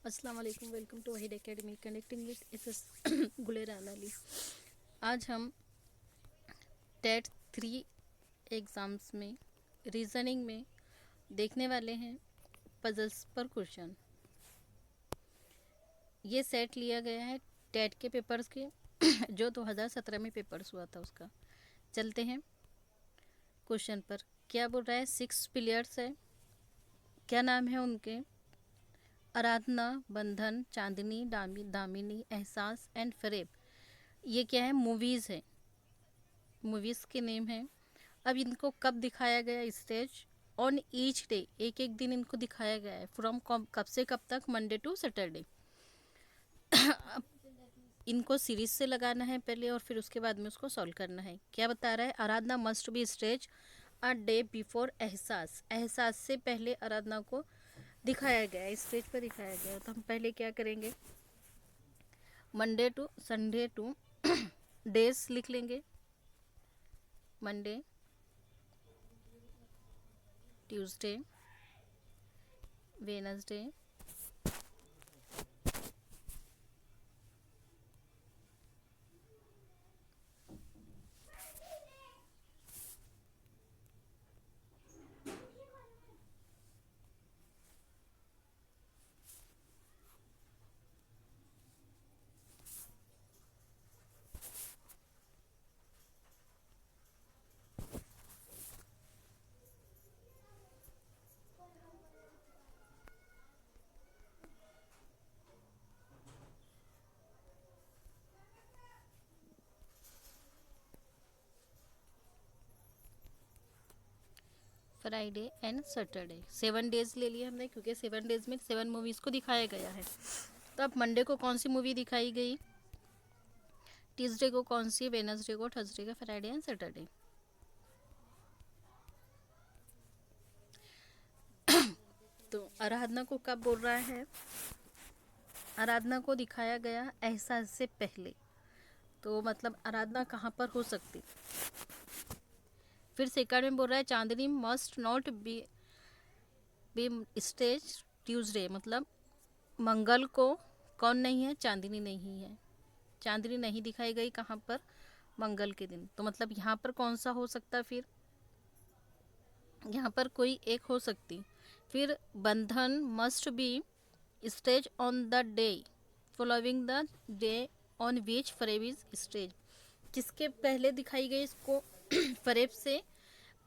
अस्सलाम वालेकुम। Welcome to Waheed academy connecting with S Gulran Ali. आज हम टेट 3 एग्ज़ाम्स में रीज़निंग में देखने वाले हैं पजल्स पर क्वेश्चन। ये सेट लिया गया है टेट के पेपर्स के जो 2017 में पेपर्स हुआ था उसका। चलते हैं क्वेश्चन पर। क्या बोल रहा है? 6 प्लेयर्स है। क्या नाम है उनके? आराधना, बंधन, चांदनी, दामिनी, एहसास एंड फरेब। ये क्या है? मूवीज़ है, मूवीज़ के नेम हैं। अब इनको कब दिखाया गया स्टेज? ऑन ईच डे, एक एक दिन इनको दिखाया गया है। फ्रॉम कब से कब तक? Monday to Saturday. अब इनको सीरीज से लगाना है पहले और फिर उसके बाद में उसको सॉल्व करना है। क्या बता रहा है? Aradhana must be stage a day before Ehsaas. Ehsaas से पहले आराधना को दिखाया गया है, स्टेज पर दिखाया गया है। तो हम पहले क्या करेंगे? Monday to Sunday to days लिख लेंगे। Monday, Tuesday, Wednesday, Friday and Saturday. 7 days ले लिए हमने क्योंकि 7 डेज में 7 मूवीज़ को दिखाया गया है। तो अब मंडे को कौन सी मूवी दिखाई गई? ट्यूसडे को कौन सी? वेनसडे को, थर्सडे का, फ्राइडे एंड सैटरडे। तो आराधना को कब बोल रहा है? आराधना को दिखाया गया एहसास से पहले। तो मतलब आराधना कहाँ पर हो सकती? फिर सेकंड में बोल रहा है Chandni must not be stage Tuesday. मतलब मंगल को कौन नहीं है? चांदनी नहीं है। चांदनी नहीं दिखाई गई कहाँ पर? मंगल के दिन। तो मतलब यहाँ पर कौन सा हो सकता? फिर यहाँ पर कोई एक हो सकती। फिर बंधन must be stage on the day following the day on which फरेब इज स्टेज। किसके पहले दिखाई गई इसको? फरेब से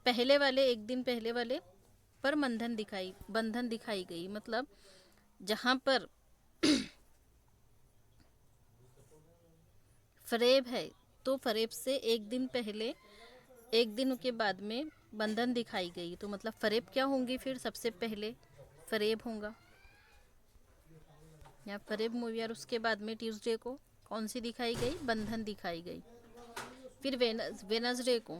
पहले वाले, एक दिन पहले वाले पर बंधन दिखाई गई। मतलब जहाँ पर फरेब है तो फरेब से एक दिन पहले, एक दिन के बाद में बंधन दिखाई गई। तो मतलब फरेब क्या होंगी? फिर सबसे पहले फरेब होगा या फरेब मूवी। और उसके बाद में ट्यूसडे को कौन सी दिखाई गई? बंधन दिखाई गई। फिर वेनसडे को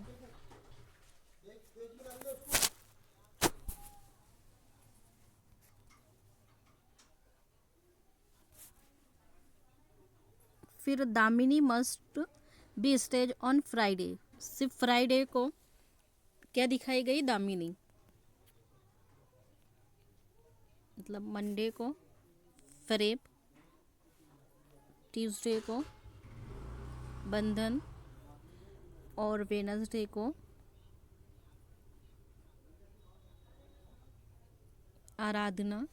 फिर Damini must be stage on Friday. सिर्फ फ्राइडे को क्या दिखाई गई? दामिनी। मतलब मंडे को फरेब, ट्यूसडे को बंधन और वेनसडे को आराधना।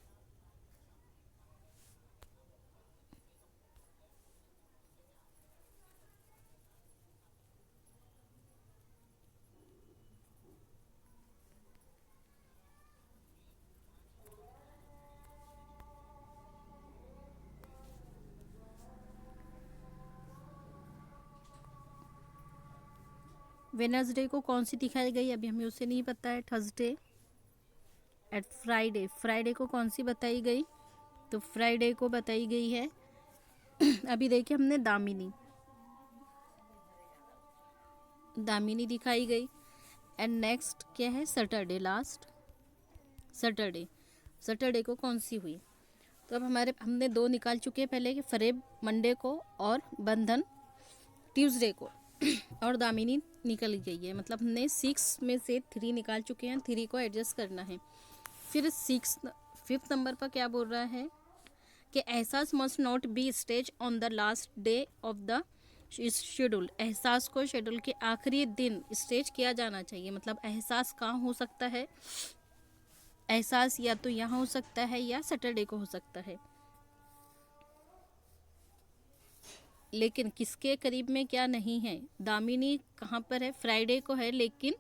वेनसडे को कौन सी दिखाई गई? अभी हमें उसे नहीं पता है। Thursday at Friday. फ्राइडे को कौन सी बताई गई? तो फ्राइडे को बताई गई है अभी देखिए हमने दामिनी, दामिनी दिखाई गई। एंड नेक्स्ट क्या है? सैटरडे। Last Saturday. सैटरडे को कौन सी हुई? तो अब हमने 2 निकाल चुके हैं पहले कि फरेब मंडे को और बंधन ट्यूसडे को और दामिनी निकल गई है। मतलब हमने 6 में से 3 निकाल चुके हैं। 3 को एडजस्ट करना है। फिर 5th नंबर पर क्या बोल रहा है कि एहसास must not be stage on the last day of the schedule. एहसास को शेड्यूल के आखिरी दिन स्टेज किया जाना चाहिए। मतलब एहसास कहाँ हो सकता है? एहसास या तो यहाँ हो सकता है या सैटरडे को हो सकता है, लेकिन किसके करीब में क्या नहीं है? दामिनी कहाँ पर है? फ्राइडे को है, लेकिन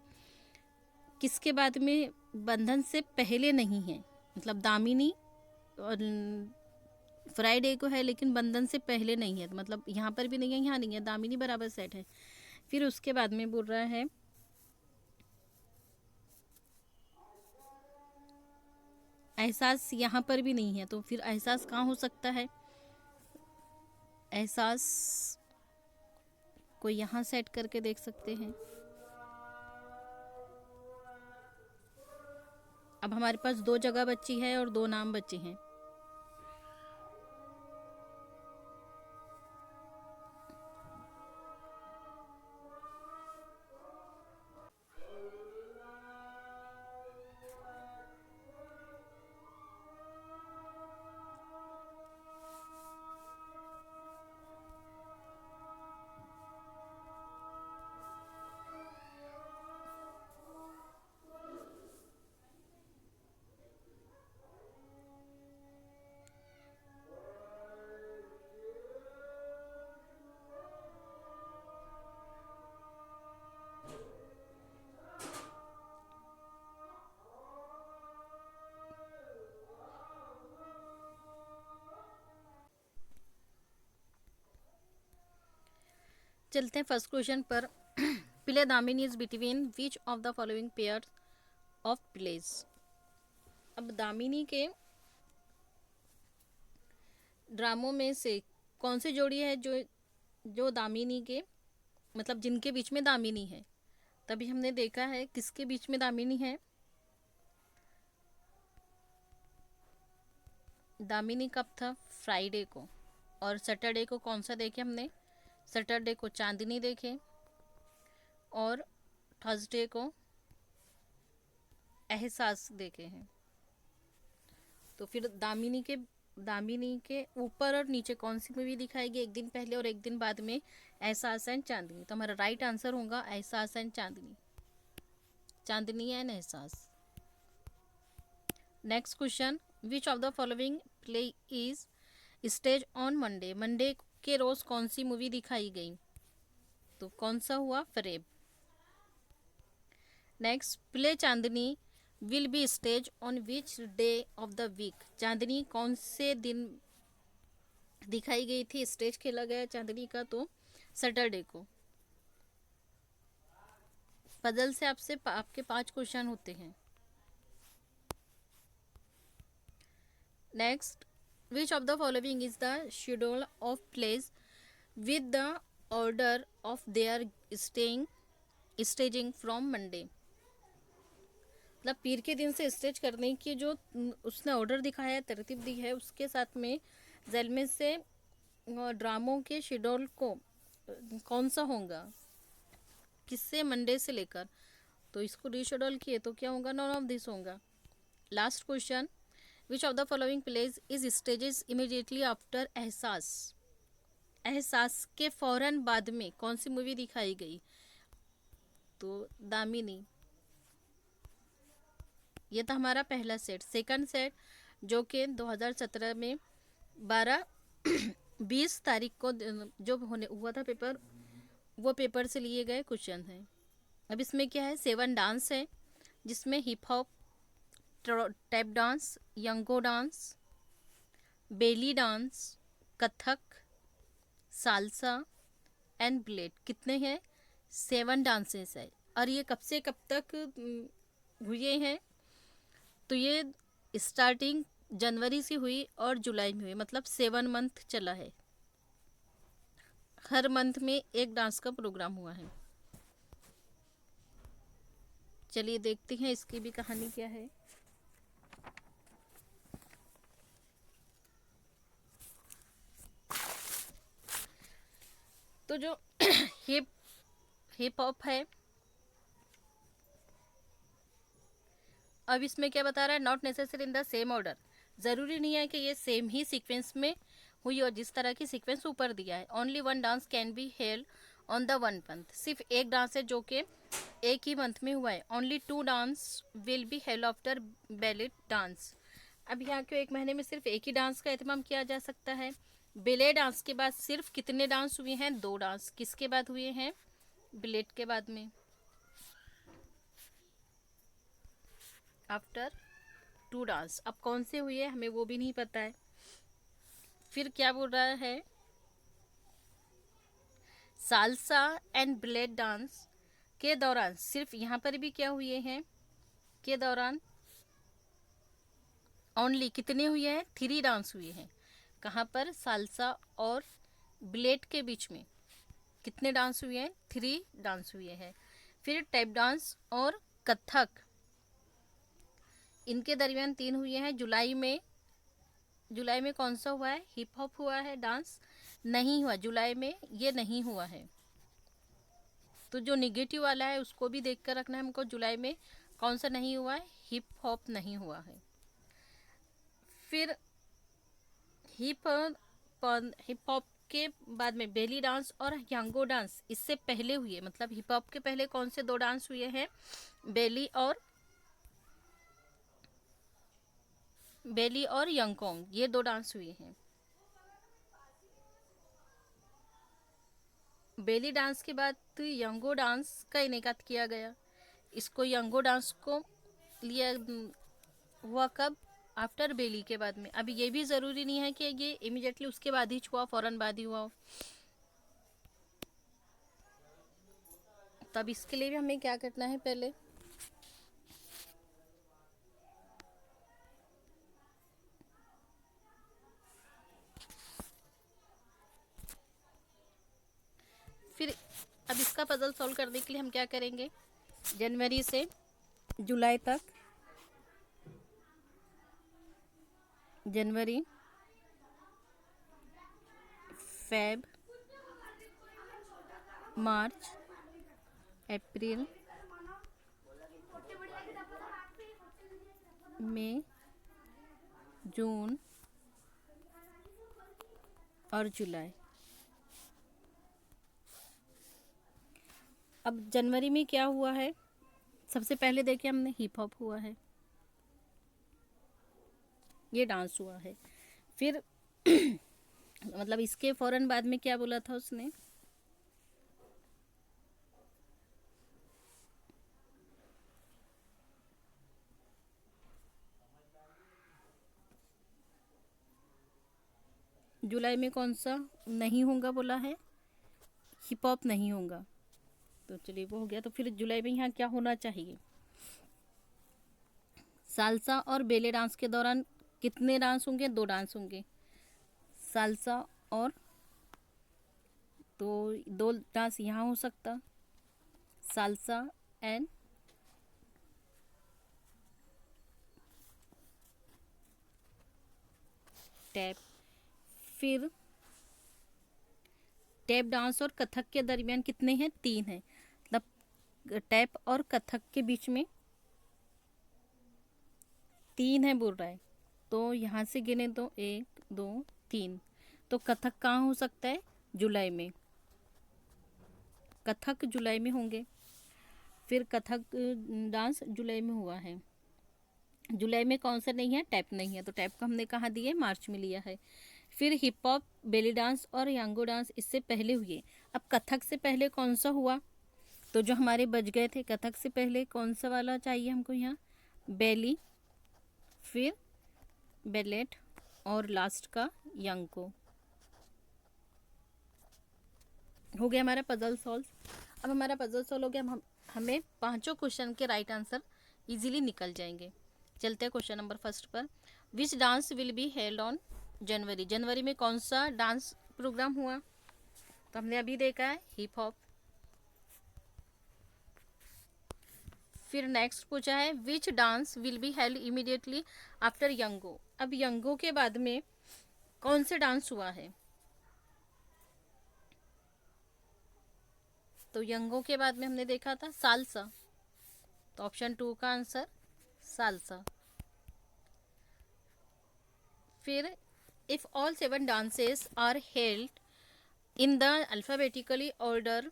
किसके बाद में? बंधन से पहले नहीं है। मतलब दामिनी और फ्राइडे को है लेकिन बंधन से पहले नहीं है, मतलब यहाँ पर भी नहीं है, यहाँ नहीं है, दामिनी बराबर सेट है। फिर उसके बाद में बोल रहा है एहसास यहाँ पर भी नहीं है, तो फिर एहसास कहाँ हो सकता है? एहसास को यहाँ सेट करके देख सकते हैं। अब हमारे पास 2 जगह बची है और 2 नाम बचे हैं। चलते हैं फर्स्ट क्वेश्चन पर। Play Damini is between which of the following pair of place. अब दामिनी के ड्रामों में से कौन सी जोड़ी है जो जो दामिनी के, मतलब जिनके बीच में दामिनी है? तभी हमने देखा है किसके बीच में दामिनी है। दामिनी कब था? फ्राइडे को। और सैटरडे को कौन सा देखे हमने? सैटरडे को चांदनी देखे और थर्सडे को एहसास देखे हैं। तो फिर दामिनी के ऊपर और नीचे कौन सी मूवी दिखाएगी? एक दिन पहले और एक दिन बाद में एहसास एंड चांदनी। तो हमारा राइट आंसर होगा एहसास एंड चांदनी, चांदनी एंड एहसास। Next question, which of the following play is stage on Monday. Monday के रोज कौन सी मूवी दिखाई गई? तो कौन सा हुआ? Fareb. Next, play Chandni will be stage on which day of the week. Chandni कौन से दिन दिखाई गई थी, स्टेज खेला गया चांदनी का? तो सैटरडे को। पजल से आपके 5 क्वेश्चन होते हैं। Next, which of the following is the schedule of plays with the order of their staging from Monday. मतलब पीर के दिन से स्टेज करने की जो उसने ऑर्डर दिखाया है, तरतीब दी है, उसके साथ में जैल से ड्रामों के शेड्यूल को कौन सा होगा, किससे? मंडे से लेकर। तो इसको रीशेड्यूल किए तो क्या होगा? नॉन ऑफ दिस होगा। Last question, which of the following pledge is stages immediately after एहसास। एहसास के फौरन बाद में कौन सी मूवी दिखाई गई? तो दामिनी। ये था हमारा पहला सेट। सेकंड सेट जो कि 2017 में 20 तारीख को जो होने हुआ था पेपर, वो पेपर से लिए गए क्वेश्चन हैं। अब इसमें क्या है? 7 डांस है, जिसमें hip hop, tap dance, yango dance, belly dance, Kathak, salsa and blade. कितने हैं? 7 डांसेस है। और ये कब से कब तक हुए हैं? तो ये स्टार्टिंग जनवरी से हुई और जुलाई में हुई, मतलब 7 मंथ चला है। हर मंथ में एक डांस का प्रोग्राम हुआ है। चलिए देखते हैं इसकी भी कहानी क्या है। तो जो हिप हॉप है, अब इसमें क्या बता रहा है? Not necessary in the same order. ज़रूरी नहीं है कि ये सेम ही सीक्वेंस में हुई और जिस तरह की सीक्वेंस ऊपर दिया है। Only one dance can be held on the one month, सिर्फ एक डांस है जो कि एक ही मंथ में हुआ है। Only two dance will be held after ballet dance. अब यहाँ क्यों एक महीने में सिर्फ एक ही डांस का एहतमाम किया जा सकता है? बेले डांस के बाद सिर्फ कितने डांस हुए हैं? 2 डांस। किसके बाद हुए हैं? बिलेट के बाद में, आफ्टर 2 डांस। अब कौन से हुए हैं हमें वो भी नहीं पता है। फिर क्या बोल रहा है? सालसा एंड बिलेट डांस के दौरान, सिर्फ यहाँ पर भी क्या हुए हैं? के दौरान ओनली कितने हुए हैं? 3 डांस हुए हैं। कहाँ पर? सालसा और बिलेट के बीच में कितने डांस हुए हैं? 3 डांस हुए हैं। फिर टैप डांस और कथक, इनके दरमियान 3 हुए हैं। जुलाई में कौन सा हुआ है? हिप हॉप हुआ है डांस? नहीं हुआ, जुलाई में ये नहीं हुआ है। तो जो निगेटिव वाला है उसको भी देख कर रखना है हमको। जुलाई में कौन सा नहीं हुआ है? हिप हॉप नहीं हुआ है। फिर हिप हॉप के बाद में बेली डांस और यांगो डांस इससे पहले हुए, मतलब हिप हॉप के पहले कौन से 2 डांस हुए हैं? बेली और यंगकोंग, ये 2 डांस हुए हैं। बेली डांस के बाद तो यंगो डांस का इनेकाद किया गया। इसको यंगो डांस को लिया हुआ कब? आफ्टर बेली के बाद में। अभी ये भी ज़रूरी नहीं है कि ये इमिडिएटली उसके बाद ही हुआ, फ़ौरन बाद ही हुआ हो। तब इसके लिए भी हमें क्या करना है? पहले फिर अब इसका पजल सॉल्व करने के लिए हम क्या करेंगे? जनवरी से जुलाई तक, जनवरी, फेब, मार्च, अप्रैल, मई, जून और जुलाई। अब जनवरी में क्या हुआ है? सबसे पहले देखिए हमने हिप हॉप हुआ है, ये डांस हुआ है। फिर मतलब इसके फौरन बाद में क्या बोला था उसने? जुलाई में कौन सा नहीं होगा बोला है? हिप हॉप नहीं होगा। तो चलिए वो हो गया। तो फिर जुलाई में यहाँ क्या होना चाहिए? सालसा और बेले डांस के दौरान कितने डांस होंगे? 2 डांस होंगे। सालसा और तो 2 डांस यहाँ हो सकता, सालसा एंड टैप। फिर टैप डांस और कथक के दरमियान कितने हैं? 3 हैं। मतलब टैप और कथक के बीच में 3 है बोल रहा है। तो यहाँ से गिने तो 1 2 3। तो कथक कहाँ हो सकता है? जुलाई में। कथक जुलाई में होंगे। फिर कथक डांस जुलाई में हुआ है। जुलाई में कौन सा नहीं है? टैप नहीं है। तो टैप का हमने कहाँ दिया? मार्च में लिया है। फिर हिप हॉप, बेली डांस और यांगो डांस इससे पहले हुए। अब कथक से पहले कौन सा हुआ? तो जो हमारे बच गए थे, कथक से पहले कौन सा वाला चाहिए हमको यहाँ? बेली, फिर बेलेट और लास्ट का यंगको। हो गया हमारा पजल सॉल्व। अब हमारा पजल सॉल्व हो गया। हमें 5 क्वेश्चन के राइट आंसर इजीली निकल जाएंगे। चलते हैं क्वेश्चन नंबर फर्स्ट पर। Which dance will be held on January? जनवरी में कौन सा डांस प्रोग्राम हुआ? तो हमने अभी देखा है हिप हॉप। फिर नेक्स्ट पूछा है which dance will be held immediately after yango? अब यंगो के बाद में कौन से डांस हुआ है? तो यंगो के बाद में हमने देखा था सालसा। तो ऑप्शन 2 का आंसर सालसा। फिर if all 7 dances are held in the alphabetically order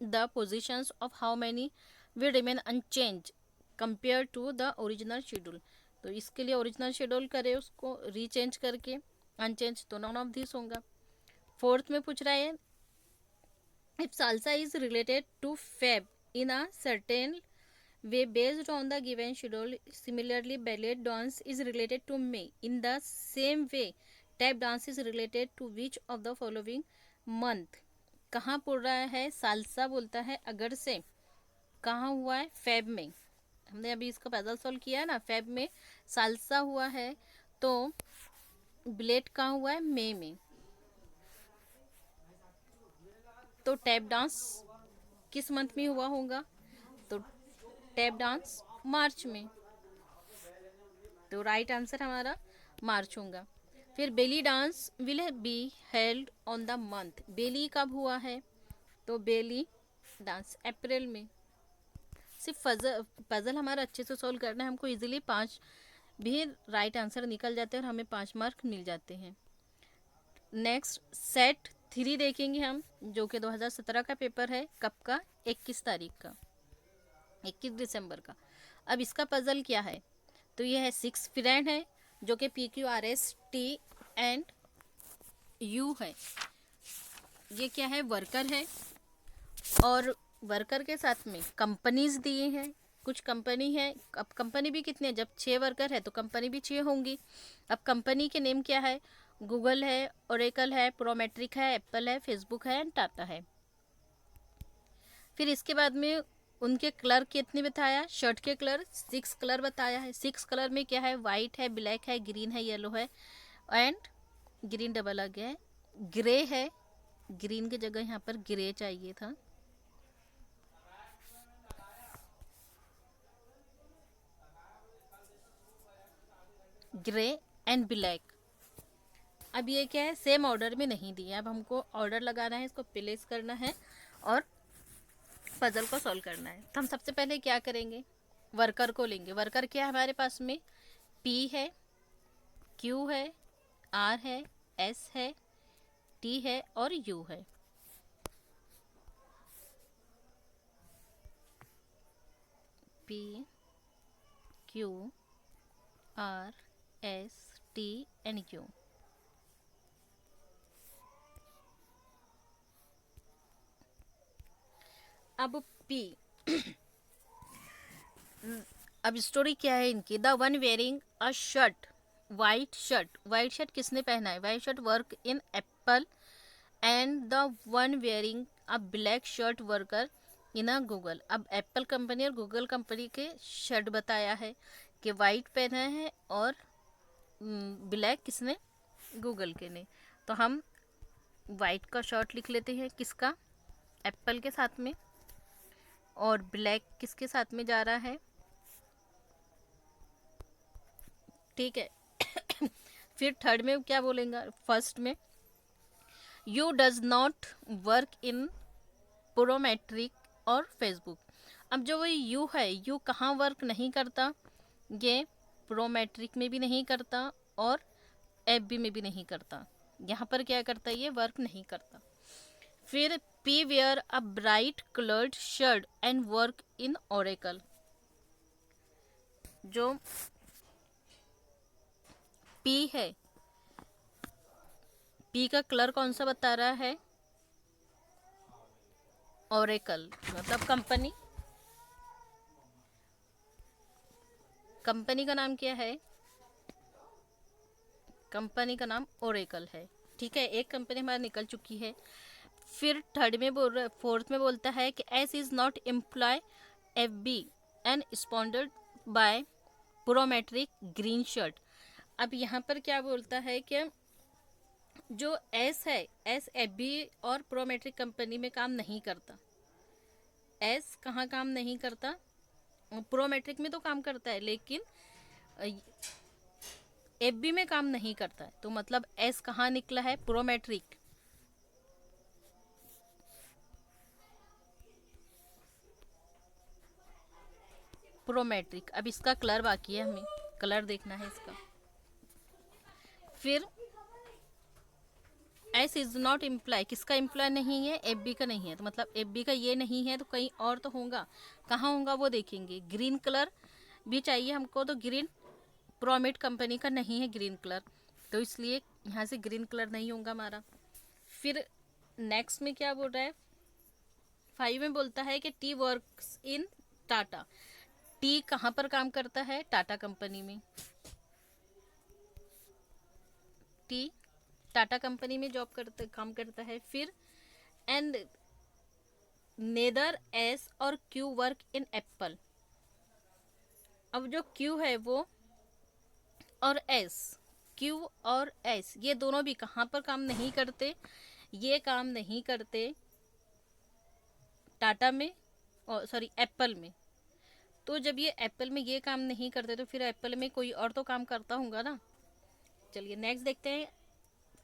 the positions of how many will remain unchange compare to the original schedule. तो इसके लिए ओरिजिनल शेड्यूल करें उसको रीचेंज करके, अनचेंज तो नॉन ऑफ दिस होगा। फोर्थ में पूछ रहा है if salsa is related to Feb in a certain way based on the given schedule, similarly ballet dance is related to May in the same way tap dance is related to which of the following month। कहाँ पड़ रहा है? Salsa बोलता है अगर से, कहाँ हुआ है? फेब में। हमने अभी इसका पजल सॉल्व किया है ना, फेब में सालसा हुआ है, तो ब्लेड कहाँ हुआ है? मई में। तो टैप डांस किस मंथ में हुआ होगा? तो टैप डांस मार्च में। तो राइट आंसर हमारा मार्च होगा। फिर belly dance will be held on the month. Belly कब हुआ है? तो बेली डांस अप्रैल में। सिर्फ पजल हमारा अच्छे से सॉल्व करना है, हमको इजीली 5 भी राइट आंसर निकल जाते हैं और हमें 5 मार्क मिल जाते हैं। नेक्स्ट सेट 3 देखेंगे हम, जो कि 2017 का पेपर है। कब का? 21 तारीख का, 21 दिसंबर का। अब इसका पजल क्या है? तो ये है 6 फ्रेंड है, जो कि PQRSTU है। ये क्या है? वर्कर है, और वर्कर के साथ में कंपनीज दिए हैं। कुछ कंपनी है, अब कंपनी भी कितने हैं? जब 6 वर्कर है तो कंपनी भी 6 होंगी। अब कंपनी के नेम क्या है? गूगल है, ओरेकल है, प्रोमेट्रिक है, एप्पल है, फेसबुक है एंड टाटा है। फिर इसके बाद में उनके कलर कितने बताया? शर्ट के कलर 6 कलर बताया है। 6 कलर में क्या है? वाइट है, ब्लैक है, ग्रीन है, येलो है एंड ग्रीन डबल आ गया है, ग्रे है। ग्रीन की जगह यहाँ पर ग्रे चाहिए था। Grey and black. अब ये क्या है? सेम ऑर्डर में नहीं दिया। अब हमको ऑर्डर लगाना है, इसको प्लेस करना है और पजल को सॉल्व करना है। तो हम सबसे पहले क्या करेंगे? वर्कर को लेंगे। वर्कर क्या है हमारे पास में? P है, Q है, R है, S है, T है और U है। P Q R S T and U। अब P अब स्टोरी क्या है इनकी? The one wearing a shirt, white shirt. White shirt किसने पहना है? White shirt work in Apple and the one wearing a black shirt worker in a Google. अब Apple company और गूगल कंपनी के शर्ट बताया है कि वाइट पहना है और ब्लैक किसने? गूगल के ने। तो हम वाइट का शर्ट लिख लेते हैं, किसका? एप्पल के साथ में, और ब्लैक किसके साथ में जा रहा है? ठीक है। फिर थर्ड में क्या बोलेंगे? फर्स्ट में you does not work in Prometric और फेसबुक। अब जो वो यू है, यू कहाँ वर्क नहीं करता? ये प्रोमेट्रिक में भी नहीं करता और एफबी में भी नहीं करता। यहाँ पर क्या करता है? ये वर्क नहीं करता। फिर P wear a bright coloured shirt and work in Oracle. जो पी है, पी का कलर कौन सा बता रहा है? ओरेकल, मतलब कंपनी। कंपनी का नाम क्या है? कंपनी का नाम ओरेकल है। ठीक है, एक कंपनी हमारी निकल चुकी है। फिर थर्ड में बोल रहा, फोर्थ में बोलता है कि S is not employ F B and sponsored by Prometric green shirt. अब यहाँ पर क्या बोलता है कि जो एस है, एस एफ बी और प्रोमेट्रिक कंपनी में काम नहीं करता। एस कहाँ काम नहीं करता? प्रोमेट्रिक में तो काम करता है, लेकिन एफ बी में काम नहीं करता है। तो मतलब एस कहाँ निकला है? प्रोमेट्रिक। प्रोमेट्रिक। अब इसका कलर बाकी है, हमें कलर देखना है इसका। फिर एस इज नॉट इम्प्लाई, किसका इम्प्लाई नहीं है, एफ बी का नहीं है, तो मतलब एफ बी का ये नहीं है तो कहीं और तो होगा, कहाँ होगा वो देखेंगे। ग्रीन कलर भी चाहिए हमको, तो ग्रीन प्रोमेट कंपनी का नहीं है ग्रीन कलर, तो इसलिए यहाँ से ग्रीन कलर नहीं होगा हमारा। फिर नेक्स्ट में क्या बोल रहा है, 5 में बोलता है कि T works in Tata. T कहाँ पर काम करता है, टाटा कंपनी में। टी टाटा कंपनी में काम करता है। फिर एंड नेदर एस और क्यू वर्क इन एप्पल। अब जो क्यू है वो और एस, क्यू और एस ये दोनों भी कहाँ पर काम नहीं करते, ये काम नहीं करते टाटा में, और सॉरी एप्पल में। तो जब ये एप्पल में ये काम नहीं करते तो फिर एप्पल में कोई और तो काम करता होगा ना। चलिए नेक्स्ट देखते हैं।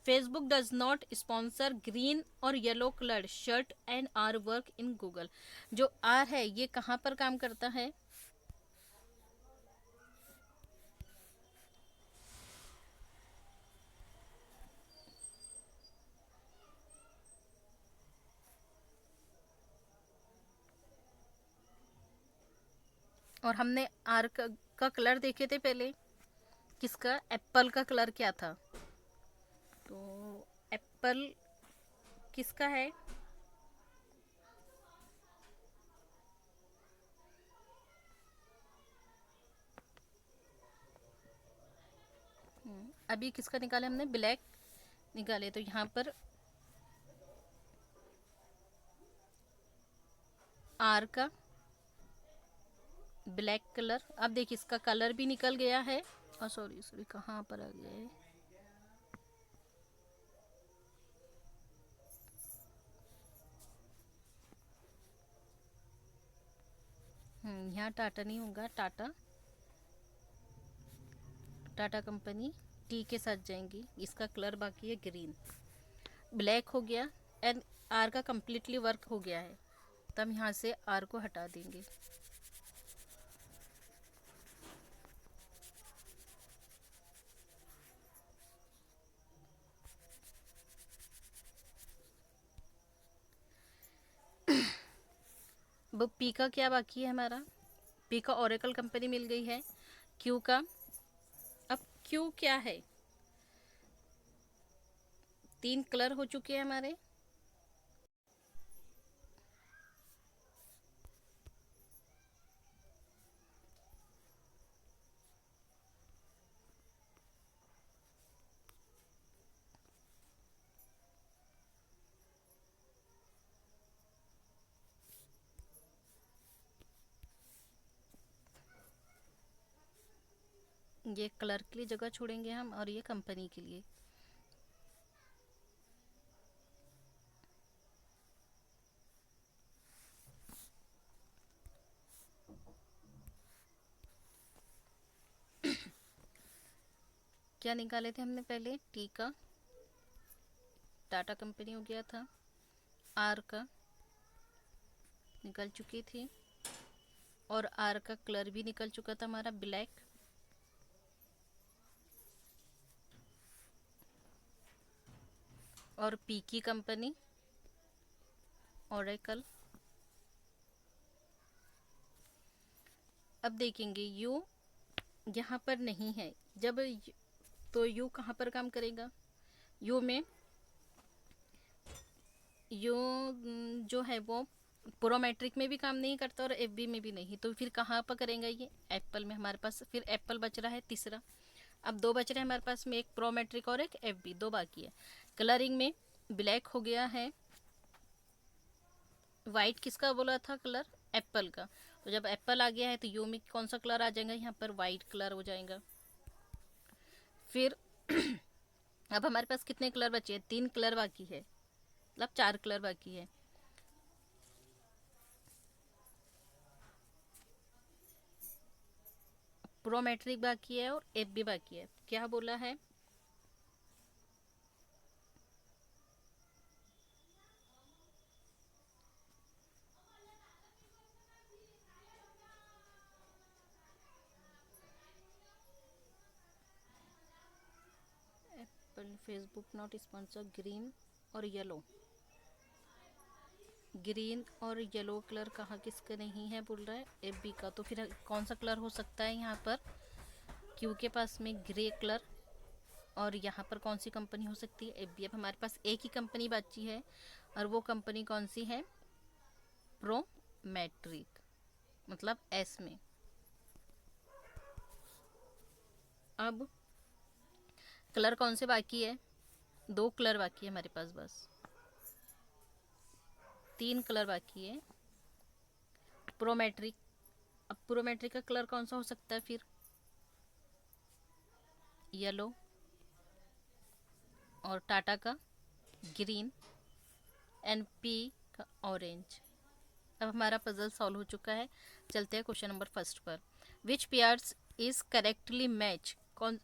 Facebook does not sponsor green और yellow colour shirt and R work in Google. जो आर है ये कहाँ पर काम करता है, और हमने आर का कलर देखे थे पहले, किसका, एप्पल का कलर क्या था, तो एप्पल किसका है, अभी किसका निकाले हमने, ब्लैक निकाले, तो यहाँ पर आर का ब्लैक कलर। अब देखिए इसका कलर भी निकल गया है, और सॉरी सॉरी कहाँ पर आ गया है, यहाँ टाटा नहीं होगा, टाटा टाटा कंपनी टी के साथ जाएंगी। इसका कलर बाकी है ग्रीन, ब्लैक हो गया, एंड आर का कम्प्लीटली वर्क हो गया है, तो हम यहाँ से आर को हटा देंगे। वो पी का क्या बाकी है हमारा, पी का ओरेकल कंपनी मिल गई है। क्यू का, अब क्यू क्या है, 3 कलर हो चुके हैं हमारे, ये कलर के लिए जगह छोड़ेंगे हम, और ये कंपनी के लिए। क्या निकाले थे हमने पहले, टी का टाटा कंपनी हो गया था, आर का निकल चुकी थी, और आर का कलर भी निकल चुका था हमारा ब्लैक, और पी की कंपनी ओरेकल। अब देखेंगे यू यहाँ पर नहीं है, जब तो यू कहाँ पर काम करेगा, यू में यू जो है वो प्रोमेट्रिक में भी काम नहीं करता और एफ बी में भी नहीं, तो फिर कहाँ पर करेंगे ये, एप्पल में हमारे पास। फिर एप्पल बच रहा है तीसरा, अब 2 बच रहे हैं हमारे पास में, एक प्रोमेट्रिक और एक एफ बी, 2 बाकी है। कलरिंग में ब्लैक हो गया है, वाइट किसका बोला था कलर, एप्पल का, तो जब एप्पल आ गया है तो यू में कौन सा कलर आ जाएगा, यहाँ पर वाइट कलर हो जाएगा। फिर अब हमारे पास कितने कलर बचे हैं, 3 कलर बाकी है, मतलब 4 कलर बाकी है। प्रोमेट्रिक बाकी है और एफ बी बाकी है, क्या बोला है, Apple, Facebook not sponsor, green और येलो। ग्रीन और येलो कलर कहाँ किसका नहीं है बोल रहा है, एफबी का। तो फिर कौन सा कलर हो सकता है यहाँ पर, क्यू के पास में ग्रे कलर, और यहाँ पर कौन सी कंपनी हो सकती है, एफबी। अब हमारे पास एक ही कंपनी बची है और वो कंपनी कौन सी है, प्रोमेट्रिक, मतलब एस में। अब कलर कौन से बाकी है, 2 कलर बाकी है हमारे पास, बस 3 कलर बाकी है। प्रोमेट्रिक, अब प्रोमेट्रिक का कलर कौन सा हो सकता है फिर, येलो, और टाटा का ग्रीन, एनपी का ऑरेंज। अब हमारा पजल सॉल्व हो चुका है। चलते हैं क्वेश्चन नंबर फर्स्ट पर। विच पेयर्स इज करेक्टली मैच, कौन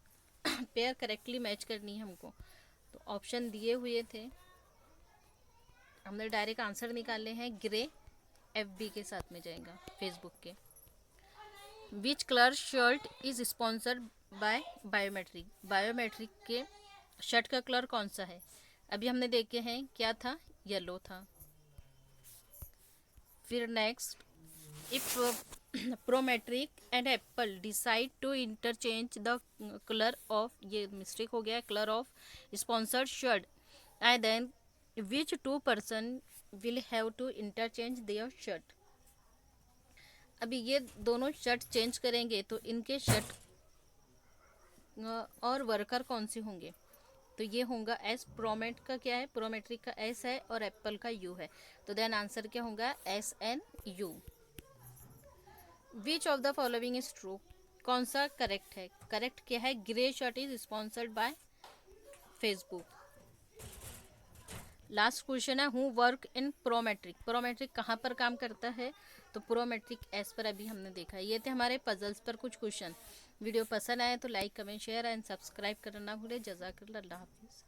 पेयर करेक्टली मैच करनी है हमको। तो ऑप्शन दिए हुए थे, हमने डायरेक्ट आंसर निकाले हैं। ग्रे एफबी के साथ में जाएगा, फेसबुक के। Which colour shirt is sponsored bye biometric, biometric के शर्ट का कलर कौन सा है। अभी हमने देखे हैं क्या था, येलो था। फिर next, if Prometric and Apple decide to interchange the colour of, ये मिस्टेक हो गया, colour of sponsored shirt, and then which 2 person will have to interchange their shirt. अभी ये दोनों शर्ट चेंज करेंगे तो इनके शर्ट और वर्कर कौन से होंगे, तो ये होगा एस। प्रोमेट का क्या है, प्रोमेट्रिक का एस है और एप्पल का यू है, तो देन आंसर क्या होगा, S N U. Which of the following is true, कौन सा करेक्ट है, करेक्ट क्या है, grey shirt is sponsored by Facebook. Last question है, who work in Prometric, Prometric कहाँ पर काम करता है, तो प्रोमेट्रिक एस पर अभी हमने देखा। ये थे हमारे पजल्स पर कुछ क्वेश्चन। वीडियो पसंद आए तो like comment share and subscribe करना ना भूले। जज़ाकल्लाह, अल्लाह हाफिज़।